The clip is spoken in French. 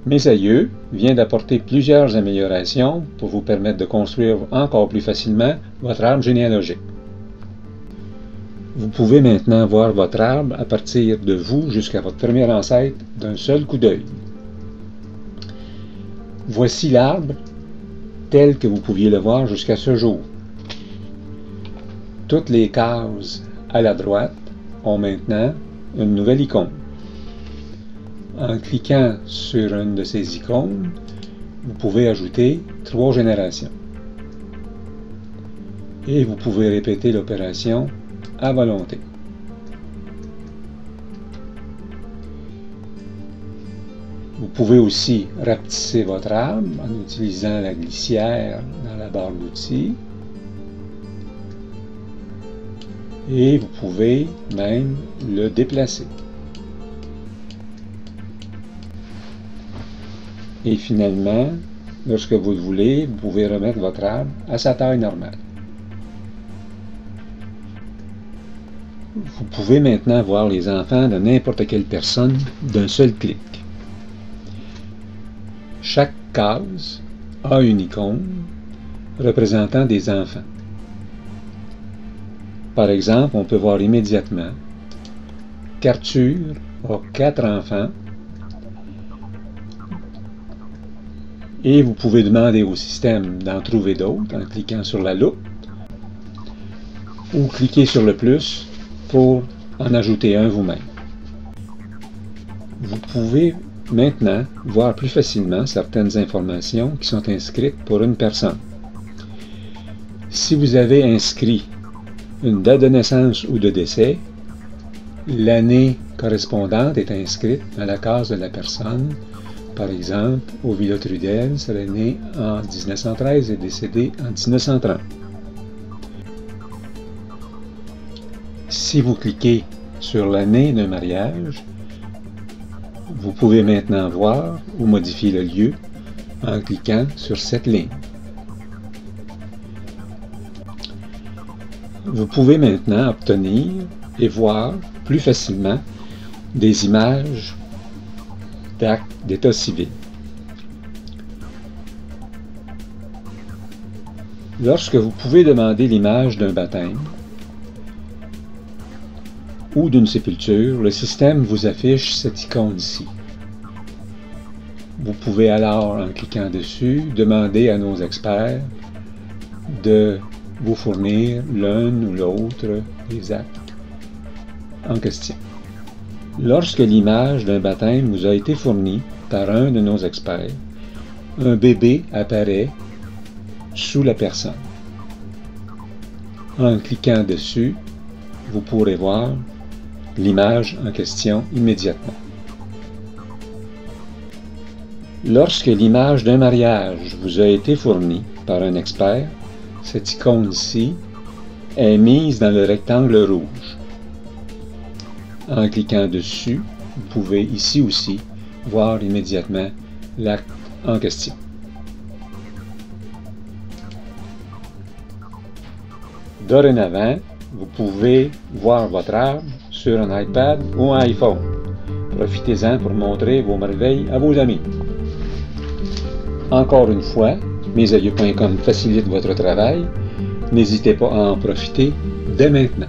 Mes Aïeux vient d'apporter plusieurs améliorations pour vous permettre de construire encore plus facilement votre arbre généalogique. Vous pouvez maintenant voir votre arbre à partir de vous jusqu'à votre premier ancêtre d'un seul coup d'œil. Voici l'arbre tel que vous pouviez le voir jusqu'à ce jour. Toutes les cases à la droite ont maintenant une nouvelle icône. En cliquant sur une de ces icônes, vous pouvez ajouter 3 générations. Et vous pouvez répéter l'opération à volonté. Vous pouvez aussi rapetisser votre arbre en utilisant la glissière dans la barre d'outils. Et vous pouvez même le déplacer. Et finalement, lorsque vous le voulez, vous pouvez remettre votre arbre à sa taille normale. Vous pouvez maintenant voir les enfants de n'importe quelle personne d'un seul clic. Chaque case a une icône représentant des enfants. Par exemple, on peut voir immédiatement qu'Arthur a 4 enfants. Et vous pouvez demander au système d'en trouver d'autres en cliquant sur la loupe ou cliquer sur le plus pour en ajouter un vous-même. Vous pouvez maintenant voir plus facilement certaines informations qui sont inscrites pour une personne. Si vous avez inscrit une date de naissance ou de décès, l'année correspondante est inscrite dans la case de la personne. Par exemple, Ovila Trudel serait né en 1913 et décédé en 1930. Si vous cliquez sur l'année d'un mariage, vous pouvez maintenant voir ou modifier le lieu en cliquant sur cette ligne. Vous pouvez maintenant obtenir et voir plus facilement des images d'actes d'état civil. Lorsque vous pouvez demander l'image d'un baptême ou d'une sépulture, le système vous affiche cette icône-ci. Vous pouvez alors, en cliquant dessus, demander à nos experts de vous fournir l'un ou l'autre des actes en question. Lorsque l'image d'un baptême vous a été fournie par un de nos experts, un bébé apparaît sous la personne. En cliquant dessus, vous pourrez voir l'image en question immédiatement. Lorsque l'image d'un mariage vous a été fournie par un expert, cette icône-ci est mise dans le rectangle rouge. En cliquant dessus, vous pouvez ici aussi voir immédiatement l'acte en question. Dorénavant, vous pouvez voir votre arbre sur un iPad ou un iPhone. Profitez-en pour montrer vos merveilles à vos amis. Encore une fois, mesaïeux.com facilite votre travail. N'hésitez pas à en profiter dès maintenant.